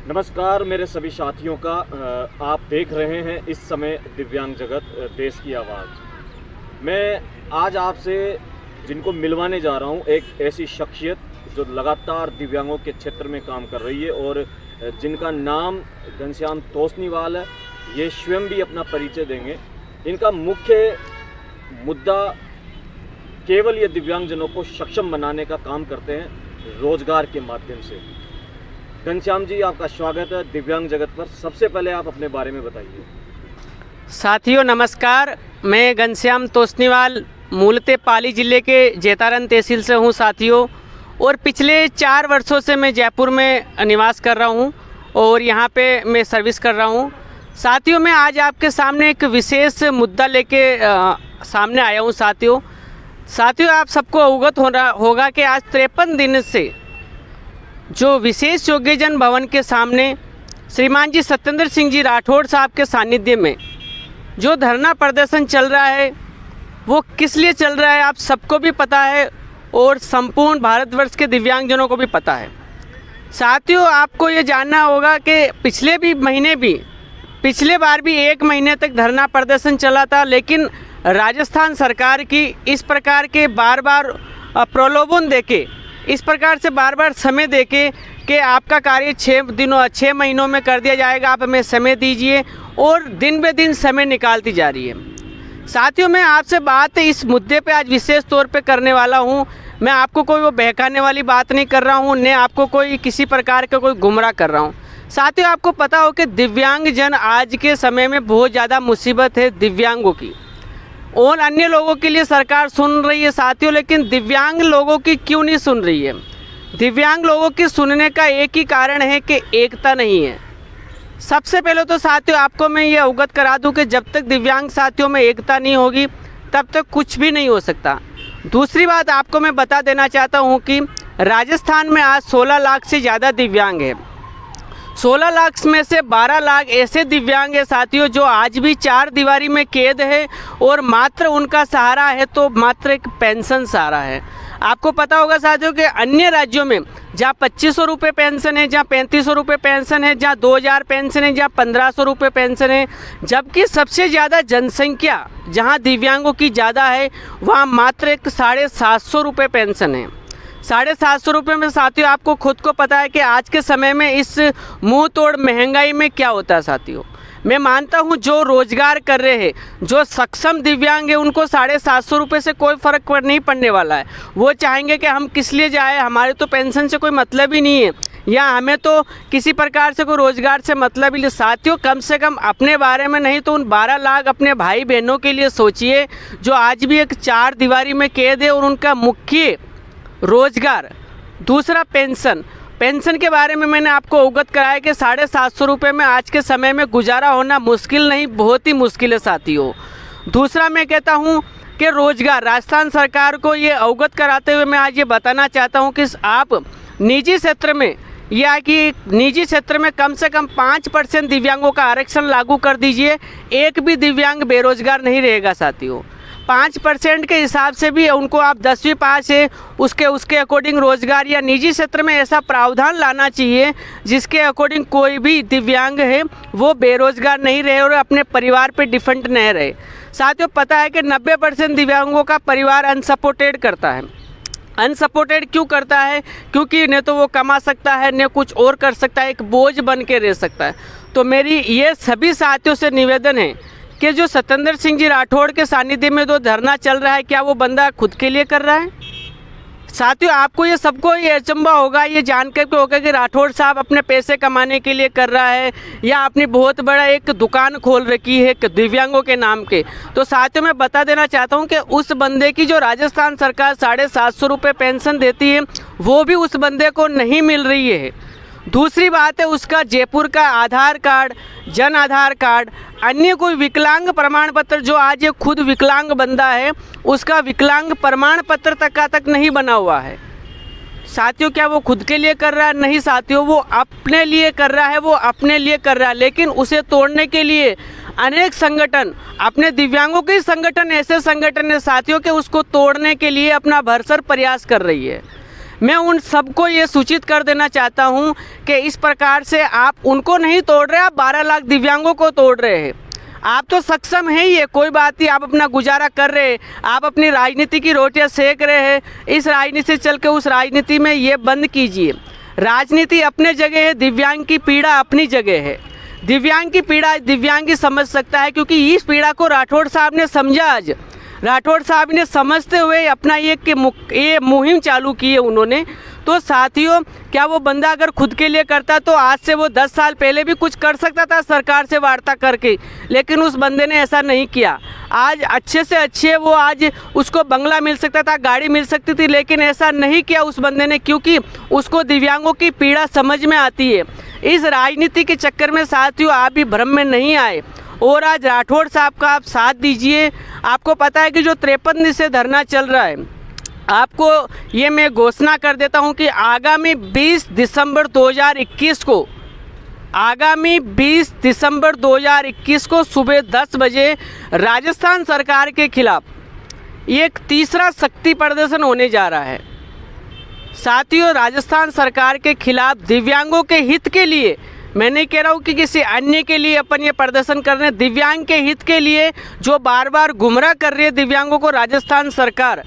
नमस्कार मेरे सभी साथियों का। आप देख रहे हैं इस समय दिव्यांग जगत देश की आवाज़। मैं आज आपसे जिनको मिलवाने जा रहा हूं, एक ऐसी शख्सियत जो लगातार दिव्यांगों के क्षेत्र में काम कर रही है और जिनका नाम घनश्याम तोस्नीवाल है। ये स्वयं भी अपना परिचय देंगे। इनका मुख्य मुद्दा केवल ये दिव्यांगजनों को सक्षम बनाने का काम करते हैं रोजगार के माध्यम से। घनश्याम जी, आपका स्वागत है दिव्यांग जगत पर। सबसे पहले आप अपने बारे में बताइए। साथियों नमस्कार, मैं घनश्याम तोस्नीवाल मूलतः पाली ज़िले के जेतारन तहसील से हूं साथियों, और पिछले 4 वर्षों से मैं जयपुर में निवास कर रहा हूं और यहां पे मैं सर्विस कर रहा हूं। साथियों मैं आज आपके सामने एक विशेष मुद्दा लेके सामने आया हूं। साथियों आप सबको अवगत होगा कि आज 53 दिन से जो विशेष योग्यजन भवन के सामने श्रीमान जी सत्येंद्र सिंह जी राठौड़ साहब के सानिध्य में जो धरना प्रदर्शन चल रहा है, वो किस लिए चल रहा है आप सबको भी पता है और संपूर्ण भारतवर्ष के दिव्यांगजनों को भी पता है। साथियों आपको ये जानना होगा कि पिछले बार भी 1 महीने तक धरना प्रदर्शन चला था, लेकिन राजस्थान सरकार की इस प्रकार के बार प्रलोभन देके, इस प्रकार से बार समय देके कि आपका कार्य 6 महीनों में कर दिया जाएगा, आप हमें समय दीजिए, और दिन ब दिन समय निकालती जा रही है। साथियों मैं आपसे बात इस मुद्दे पे आज विशेष तौर पे करने वाला हूँ। मैं आपको कोई वो बहकाने वाली बात नहीं कर रहा हूँ, न आपको कोई किसी प्रकार का कोई गुमराह कर रहा हूँ। साथियों आपको पता हो कि दिव्यांगजन आज के समय में बहुत ज़्यादा मुसीबत है दिव्यांगों की, और अन्य लोगों के लिए सरकार सुन रही है साथियों, लेकिन दिव्यांग लोगों की क्यों नहीं सुन रही है? दिव्यांग लोगों की सुनने का एक ही कारण है कि एकता नहीं है। सबसे पहले तो साथियों आपको मैं ये अवगत करा दूं कि जब तक दिव्यांग साथियों में एकता नहीं होगी तब तक कुछ भी नहीं हो सकता। दूसरी बात आपको मैं बता देना चाहता हूँ कि राजस्थान में आज 16 लाख से ज़्यादा दिव्यांग है। 16 लाख में से 12 लाख ऐसे दिव्यांग हैं साथियों जो आज भी 4 दीवारी में कैद है, और मात्र उनका सहारा है तो मात्र एक पेंशन सहारा है। आपको पता होगा साथियों कि अन्य राज्यों में जहाँ 2500 रुपये पेंशन है, जहाँ 3500 रुपये पेंशन है, जहाँ 2000 पेंशन है, जहाँ 1500 रुपये पेंशन है, जबकि सबसे ज़्यादा जनसंख्या जहाँ दिव्यांगों की ज़्यादा है वहाँ मात्र एक 750 रुपये पेंशन है। 750 रुपये में साथियों आपको खुद को पता है कि आज के समय में इस मुंह तोड़ महंगाई में क्या होता है। साथियों मैं मानता हूं जो रोजगार कर रहे हैं, जो सक्षम दिव्यांग है, उनको 750 रुपये से कोई फ़र्क नहीं पड़ने वाला है। वो चाहेंगे कि हम किस लिए जाए, हमारे तो पेंशन से कोई मतलब ही नहीं है, या हमें तो किसी प्रकार से कोई रोज़गार से मतलब ही नहीं। साथियों कम से कम अपने बारे में नहीं तो उन 12 लाख अपने भाई बहनों के लिए सोचिए जो आज भी एक 4 दीवारी में कैद है, और उनका मुख्य रोजगार, दूसरा पेंशन के बारे में मैंने आपको अवगत कराया कि 750 रुपये में आज के समय में गुजारा होना मुश्किल नहीं, बहुत ही मुश्किल है साथियों। दूसरा मैं कहता हूं कि रोजगार, राजस्थान सरकार को ये अवगत कराते हुए मैं आज ये बताना चाहता हूं कि आप निजी क्षेत्र में कम से कम 5% दिव्यांगों का आरक्षण लागू कर दीजिए, एक भी दिव्यांग बेरोजगार नहीं रहेगा साथियों। 5% के हिसाब से भी उनको आप 10वीं पास है उसके अकॉर्डिंग रोजगार, या निजी क्षेत्र में ऐसा प्रावधान लाना चाहिए जिसके अकॉर्डिंग कोई भी दिव्यांग है वो बेरोजगार नहीं रहे और अपने परिवार पे डिपेंड नहीं रहे। साथियों पता है कि 90% दिव्यांगों का परिवार अनसपोर्टेड करता है। अनसपोर्टेड क्यों करता है? क्योंकि न तो वो कमा सकता है, न कुछ और कर सकता है, एक बोझ बन के रह सकता है। तो मेरी ये सभी साथियों से निवेदन है कि जो सत्येंद्र सिंह जी राठौड़ के सानिध्य में जो धरना चल रहा है, क्या वो बंदा खुद के लिए कर रहा है? साथियों आपको ये सबको ये अचंभा होगा, ये जानकर के होगा कि राठौड़ साहब अपने पैसे कमाने के लिए कर रहा है, या अपनी बहुत बड़ा एक दुकान खोल रखी है दिव्यांगों के नाम के। तो साथियों मैं बता देना चाहता हूँ कि उस बंदे की जो राजस्थान सरकार 750 रुपये पेंशन देती है वो भी उस बंदे को नहीं मिल रही है। दूसरी बात है उसका जयपुर का आधार कार्ड, जन आधार कार्ड, अन्य कोई विकलांग प्रमाण पत्र, जो आज ये खुद विकलांग बंदा है उसका विकलांग प्रमाण पत्र तक नहीं बना हुआ है। साथियों क्या वो खुद के लिए कर रहा है? नहीं साथियों, वो अपने लिए कर रहा है, लेकिन उसे तोड़ने के लिए अनेक संगठन, अपने दिव्यांगों के संगठन, ऐसे संगठन है साथियों के उसको तोड़ने के लिए अपना भरसक प्रयास कर रही है। मैं उन सबको ये सूचित कर देना चाहता हूँ कि इस प्रकार से आप उनको नहीं तोड़ रहे, आप 12 लाख दिव्यांगों को तोड़ रहे हैं। आप तो सक्षम है ही है, कोई बात नहीं, आप अपना गुजारा कर रहे हैं, आप अपनी राजनीति की रोटियां सेक रहे हैं। इस राजनीति से चल के उस राजनीति में ये बंद कीजिए। राजनीति अपने जगह है, दिव्यांग की पीड़ा अपनी जगह है। दिव्यांग की पीड़ा दिव्यांग ही समझ सकता है, क्योंकि इस पीड़ा को राठौड़ साहब ने समझा। आज राठौड़ साहब ने समझते हुए अपना ये मुहिम चालू की है उन्होंने। तो साथियों, क्या वो बंदा अगर खुद के लिए करता तो आज से वो 10 साल पहले भी कुछ कर सकता था सरकार से वार्ता करके, लेकिन उस बंदे ने ऐसा नहीं किया। आज अच्छे से अच्छे वो आज उसको बंगला मिल सकता था, गाड़ी मिल सकती थी, लेकिन ऐसा नहीं किया उस बंदे ने, क्योंकि उसको दिव्यांगों की पीड़ा समझ में आती है। इस राजनीति के चक्कर में साथियों आप भी भ्रम में नहीं आए और आज राठौड़ साहब का आप साथ दीजिए। आपको पता है कि जो 53 दिन से धरना चल रहा है, आपको ये मैं घोषणा कर देता हूं कि आगामी 20 दिसंबर 2021 को, आगामी 20 दिसंबर 2021 को सुबह 10 बजे राजस्थान सरकार के खिलाफ एक तीसरा शक्ति प्रदर्शन होने जा रहा है। साथियों, राजस्थान सरकार के खिलाफ दिव्यांगों के हित के लिए, मैं नहीं कह रहा हूँ कि किसी अन्य के लिए अपन ये प्रदर्शन कर रहे हैं, दिव्यांग के हित के लिए, जो बार बार गुमराह कर रही है दिव्यांगों को राजस्थान सरकार।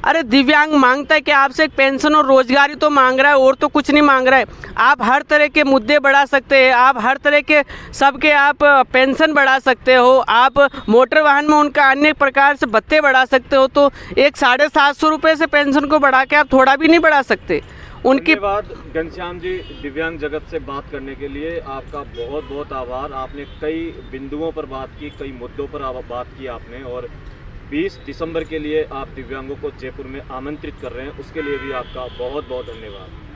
अरे दिव्यांग मांगता है कि आपसे एक पेंशन और रोजगारी तो मांग रहा है, और तो कुछ नहीं मांग रहा है। आप हर तरह के मुद्दे बढ़ा सकते हैं, आप हर तरह के सबके आप पेंशन बढ़ा सकते हो, आप मोटर वाहन में उनका अन्य प्रकार से भत्ते बढ़ा सकते हो। तो एक 750 रुपये से पेंशन को बढ़ा के आप थोड़ा भी नहीं बढ़ा सकते उनकी। धन्यवाद घनश्याम जी, दिव्यांग जगत से बात करने के लिए आपका बहुत बहुत आभार। आपने कई बिंदुओं पर बात की, कई मुद्दों पर बात की आपने, और 20 दिसंबर के लिए आप दिव्यांगों को जयपुर में आमंत्रित कर रहे हैं, उसके लिए भी आपका बहुत बहुत धन्यवाद।